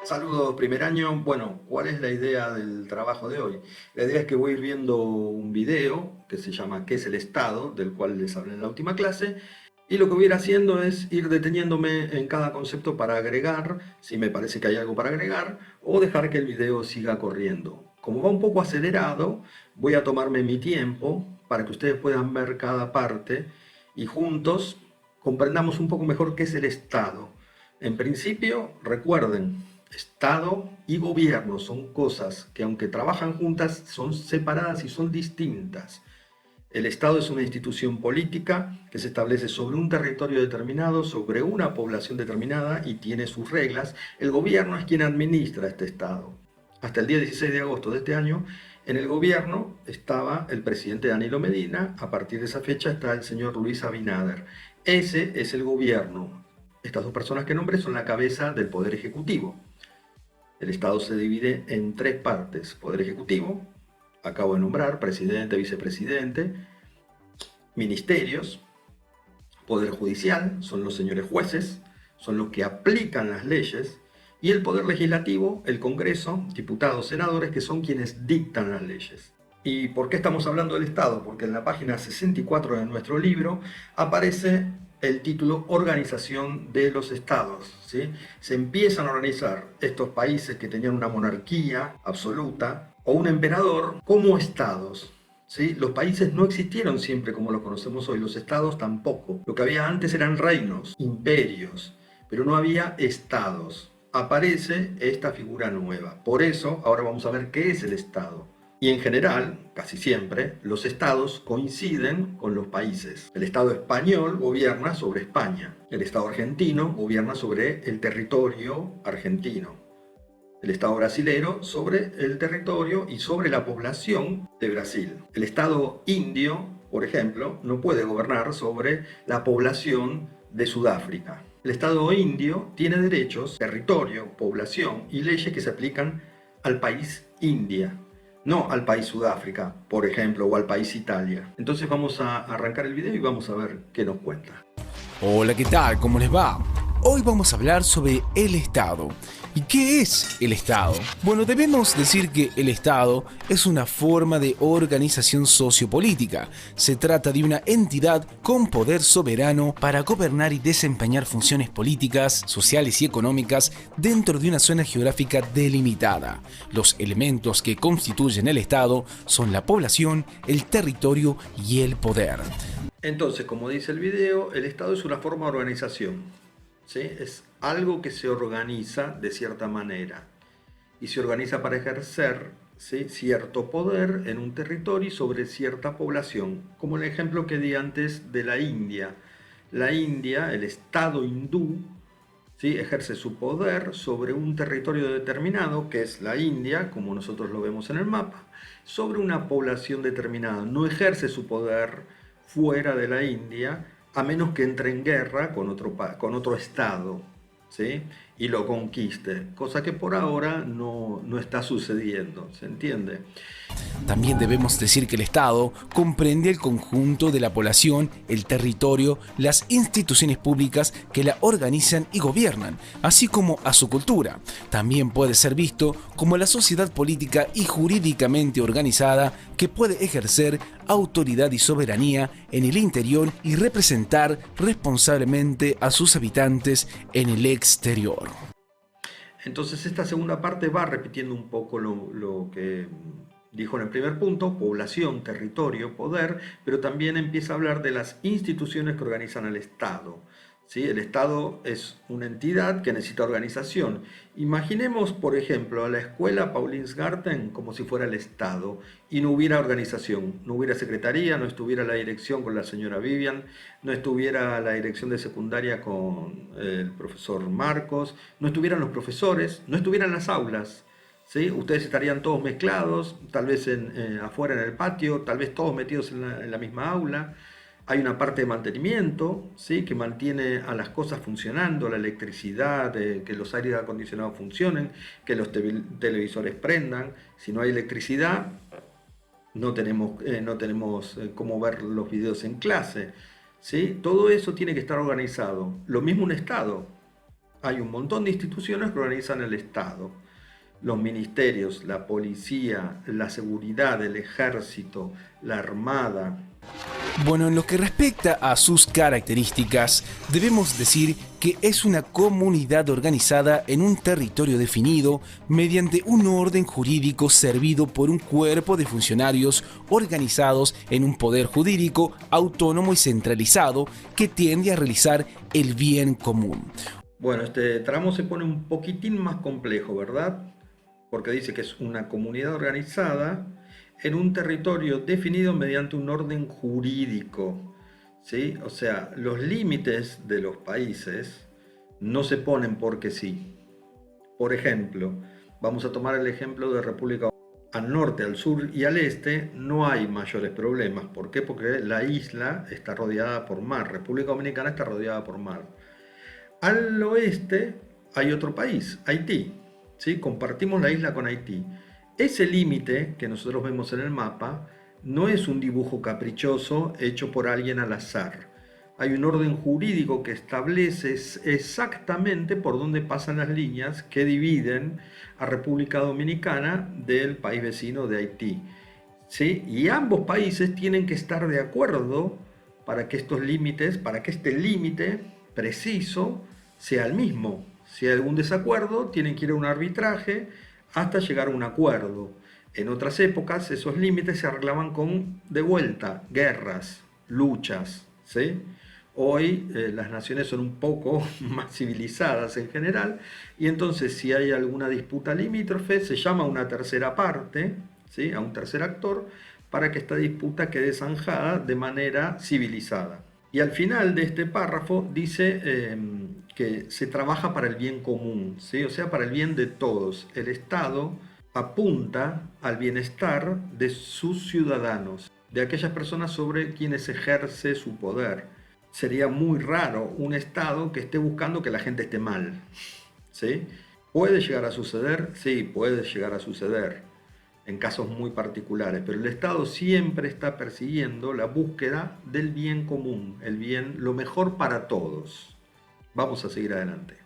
Saludos, primer año. Bueno, ¿cuál es la idea del trabajo de hoy? La idea es que voy a ir viendo un video que se llama ¿Qué es el Estado?, del cual les hablé en la última clase, y lo que voy a ir haciendo es ir deteniéndome en cada concepto para agregar, si me parece que hay algo para agregar, o dejar que el video siga corriendo. Como va un poco acelerado, voy a tomarme mi tiempo para que ustedes puedan ver cada parte y juntos comprendamos un poco mejor qué es el Estado. En principio, recuerden, Estado y gobierno son cosas que aunque trabajan juntas, son separadas y son distintas. El Estado es una institución política que se establece sobre un territorio determinado, sobre una población determinada y tiene sus reglas. El gobierno es quien administra este Estado. Hasta el día 16 de agosto de este año, en el gobierno estaba el presidente Danilo Medina. A partir de esa fecha está el señor Luis Abinader. Ese es el gobierno. Estas dos personas que nombré son la cabeza del Poder Ejecutivo. El Estado se divide en tres partes: Poder Ejecutivo, acabo de nombrar, presidente, vicepresidente; ministerios; Poder Judicial, son los señores jueces, son los que aplican las leyes; y el Poder Legislativo, el Congreso, diputados, senadores, que son quienes dictan las leyes. ¿Y por qué estamos hablando del Estado? Porque en la página 64 de nuestro libro aparece el título Organización de los Estados, ¿sí? Se empiezan a organizar estos países que tenían una monarquía absoluta o un emperador como estados. ¿Sí? Los países no existieron siempre como los conocemos hoy, los estados tampoco. Lo que había antes eran reinos, imperios, pero no había estados. Aparece esta figura nueva. Por eso, ahora vamos a ver qué es el Estado. Y en general, casi siempre, los estados coinciden con los países. El Estado español gobierna sobre España. El Estado argentino gobierna sobre el territorio argentino. El Estado brasilero sobre el territorio y sobre la población de Brasil. El Estado indio, por ejemplo, no puede gobernar sobre la población de Sudáfrica. El Estado indio tiene derechos, territorio, población y leyes que se aplican al país India, no al país Sudáfrica, por ejemplo, o al país Italia. Entonces vamos a arrancar el video y vamos a ver qué nos cuenta. Hola, ¿qué tal? ¿Cómo les va? Hoy vamos a hablar sobre el Estado. ¿Y qué es el Estado? Bueno, debemos decir que el Estado es una forma de organización sociopolítica. Se trata de una entidad con poder soberano para gobernar y desempeñar funciones políticas, sociales y económicas dentro de una zona geográfica delimitada. Los elementos que constituyen el Estado son la población, el territorio y el poder. Entonces, como dice el video, el Estado es una forma de organización, ¿sí? Es algo que se organiza de cierta manera y se organiza para ejercer, ¿sí?, cierto poder en un territorio y sobre cierta población, como el ejemplo que di antes de la India. La India, el Estado hindú, ¿sí?, ejerce su poder sobre un territorio determinado, que es la India, como nosotros lo vemos en el mapa, sobre una población determinada. No ejerce su poder fuera de la India, a menos que entre en guerra con otro estado, ¿sí?, y lo conquiste, cosa que por ahora no está sucediendo, ¿se entiende? También debemos decir que el Estado comprende el conjunto de la población, el territorio, las instituciones públicas que la organizan y gobiernan, así como a su cultura. También puede ser visto como la sociedad política y jurídicamente organizada que puede ejercer autoridad y soberanía en el interior y representar responsablemente a sus habitantes en el exterior. Entonces esta segunda parte va repitiendo un poco lo que dijo en el primer punto: población, territorio, poder, pero también empieza a hablar de las instituciones que organizan al Estado, ¿sí? El Estado es una entidad que necesita organización. Imaginemos, por ejemplo, a la escuela Paulinsgarten como si fuera el Estado y no hubiera organización, no hubiera secretaría, no estuviera la dirección con la señora Vivian, no estuviera la dirección de secundaria con el profesor Marcos, no estuvieran los profesores, no estuvieran las aulas. ¿Sí? Ustedes estarían todos mezclados, tal vez afuera en el patio, tal vez todos metidos en la misma aula. Hay una parte de mantenimiento, ¿sí?, que mantiene a las cosas funcionando, la electricidad, que los aires acondicionados funcionen, que los televisores prendan. Si no hay electricidad, no tenemos cómo ver los videos en clase, ¿sí? Todo eso tiene que estar organizado. Lo mismo un Estado. hay un montón de instituciones que organizan el Estado. Los ministerios, la policía, la seguridad, el ejército, la armada. Bueno, en lo que respecta a sus características, debemos decir que es una comunidad organizada en un territorio definido mediante un orden jurídico servido por un cuerpo de funcionarios organizados en un poder jurídico autónomo y centralizado que tiende a realizar el bien común. Bueno, este tramo se pone un poquitín más complejo, ¿verdad? Porque dice que es una comunidad organizada en un territorio definido mediante un orden jurídico, ¿sí? O sea, los límites de los países no se ponen porque sí. Por ejemplo, vamos a tomar el ejemplo de República Dominicana. Al norte, al sur y al este no hay mayores problemas. ¿Por qué? Porque la isla está rodeada por mar. República Dominicana está rodeada por mar. Al oeste hay otro país, Haití, ¿sí? Compartimos la isla con Haití. Ese límite que nosotros vemos en el mapa no es un dibujo caprichoso hecho por alguien al azar. Hay un orden jurídico que establece exactamente por dónde pasan las líneas que dividen a República Dominicana del país vecino de Haití, ¿sí? Y ambos países tienen que estar de acuerdo para que estos límites, para que este límite preciso sea el mismo. Si hay algún desacuerdo, tienen que ir a un arbitraje hasta llegar a un acuerdo. En otras épocas, esos límites se arreglaban con, de vuelta, guerras, luchas, ¿sí? Hoy las naciones son un poco más civilizadas en general, y entonces si hay alguna disputa limítrofe, se llama a una tercera parte, ¿sí? A un tercer actor, para que esta disputa quede zanjada de manera civilizada. Y al final de este párrafo dice que se trabaja para el bien común, ¿sí? O sea, para el bien de todos. El Estado apunta al bienestar de sus ciudadanos, de aquellas personas sobre quienes ejerce su poder. Sería muy raro un Estado que esté buscando que la gente esté mal, ¿sí? ¿Puede llegar a suceder? Sí, puede llegar a suceder en casos muy particulares, pero el Estado siempre está persiguiendo la búsqueda del bien común, el bien, lo mejor para todos. Vamos a seguir adelante.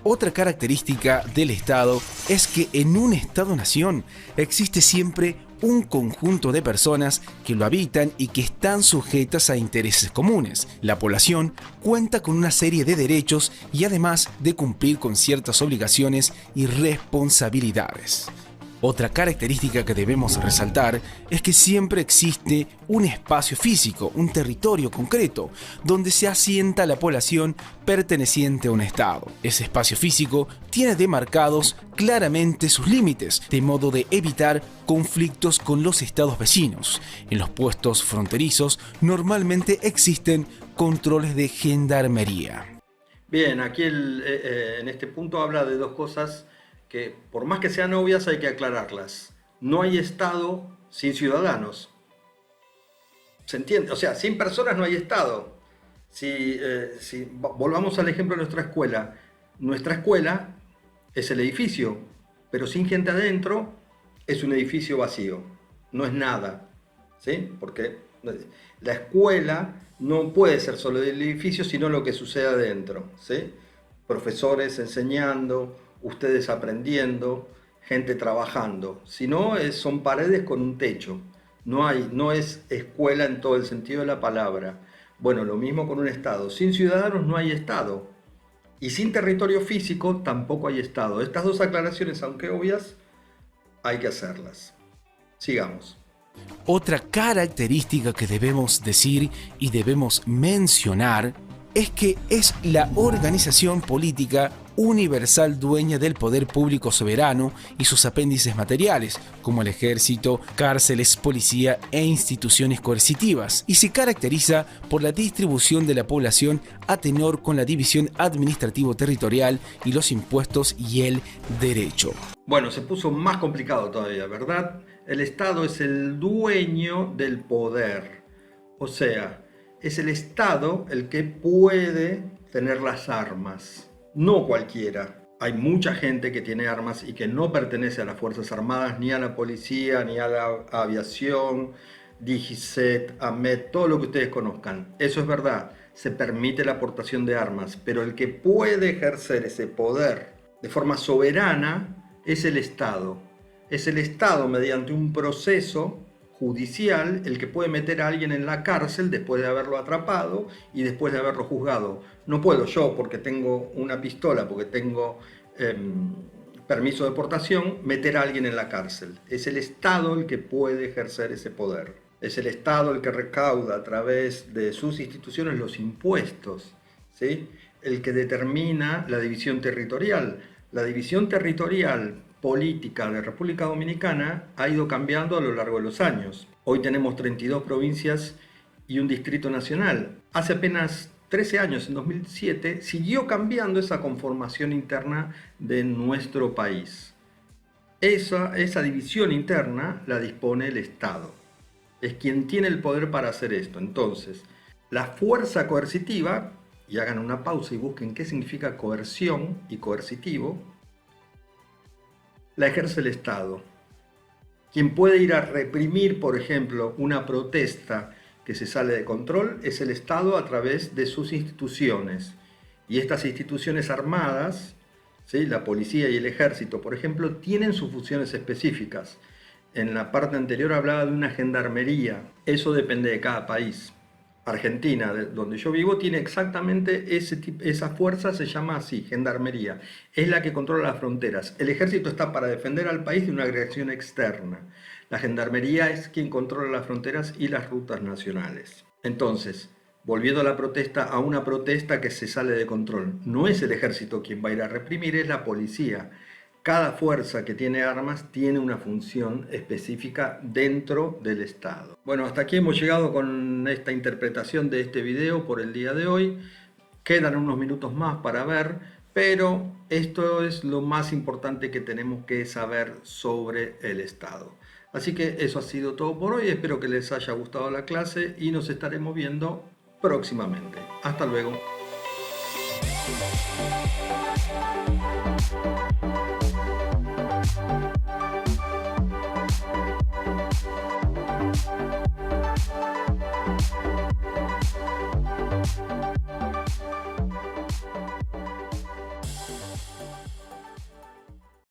Otra característica del Estado es que en un Estado-nación existe siempre un conjunto de personas que lo habitan y que están sujetas a intereses comunes. La población cuenta con una serie de derechos y además de cumplir con ciertas obligaciones y responsabilidades. Otra característica que debemos resaltar es que siempre existe un espacio físico, un territorio concreto, donde se asienta la población perteneciente a un estado. Ese espacio físico tiene demarcados claramente sus límites, de modo de evitar conflictos con los estados vecinos. En los puestos fronterizos normalmente existen controles de gendarmería. Bien, aquí en este punto habla de dos cosas que por más que sean obvias hay que aclararlas. No hay Estado sin ciudadanos. ¿Se entiende? O sea, sin personas no hay Estado. Si volvamos al ejemplo de nuestra escuela es el edificio, pero sin gente adentro es un edificio vacío. No es nada, ¿sí? Porque la escuela no puede ser solo el edificio, sino lo que sucede adentro, ¿sí? Profesores enseñando, ustedes aprendiendo, gente trabajando. Si no, son paredes con un techo. No es escuela en todo el sentido de la palabra. Bueno, lo mismo con un Estado. Sin ciudadanos no hay Estado. Y sin territorio físico tampoco hay Estado. Estas dos aclaraciones, aunque obvias, hay que hacerlas. Sigamos. Otra característica que debemos decir y debemos mencionar es que es la organización política universal dueña del poder público soberano y sus apéndices materiales, como el ejército, cárceles, policía e instituciones coercitivas, y se caracteriza por la distribución de la población a tenor con la división administrativo-territorial y los impuestos y el derecho. Bueno, se puso más complicado todavía, ¿verdad? El Estado es el dueño del poder, o sea, es el Estado el que puede tener las armas, no cualquiera. Hay mucha gente que tiene armas y que no pertenece a las Fuerzas Armadas, ni a la policía, ni a la aviación, DigiSet, AMET, todo lo que ustedes conozcan. Eso es verdad, se permite la aportación de armas, pero el que puede ejercer ese poder de forma soberana es el Estado. Es el Estado, mediante un proceso judicial, el que puede meter a alguien en la cárcel después de haberlo atrapado y después de haberlo juzgado. No puedo yo, porque tengo una pistola, porque tengo permiso de deportación, meter a alguien en la cárcel. Es el Estado el que puede ejercer ese poder. Es el Estado el que recauda a través de sus instituciones los impuestos, ¿sí? El que determina la división territorial. La división territorial política de República Dominicana ha ido cambiando a lo largo de los años. Hoy tenemos 32 provincias y un distrito nacional. Hace apenas 13 años, en 2007, siguió cambiando esa conformación interna de nuestro país. Esa división interna la dispone el Estado. Es quien tiene el poder para hacer esto. Entonces, la fuerza coercitiva, y hagan una pausa y busquen qué significa coerción y coercitivo, la ejerce el Estado. Quien puede ir a reprimir, por ejemplo, una protesta que se sale de control es el Estado a través de sus instituciones. Y estas instituciones armadas, ¿sí?, la policía y el ejército, por ejemplo, tienen sus funciones específicas. En la parte anterior hablaba de una gendarmería. Eso depende de cada país. Argentina, donde yo vivo, tiene exactamente esa fuerza, se llama así, gendarmería. Es la que controla las fronteras. El ejército está para defender al país de una agresión externa. La gendarmería es quien controla las fronteras y las rutas nacionales. Entonces, volviendo a la protesta, a una protesta que se sale de control, no es el ejército quien va a ir a reprimir, es la policía. Cada fuerza que tiene armas tiene una función específica dentro del Estado. Bueno, hasta aquí hemos llegado con esta interpretación de este video por el día de hoy. Quedan unos minutos más para ver, pero esto es lo más importante que tenemos que saber sobre el Estado. Así que eso ha sido todo por hoy. Espero que les haya gustado la clase y nos estaremos viendo próximamente. Hasta luego.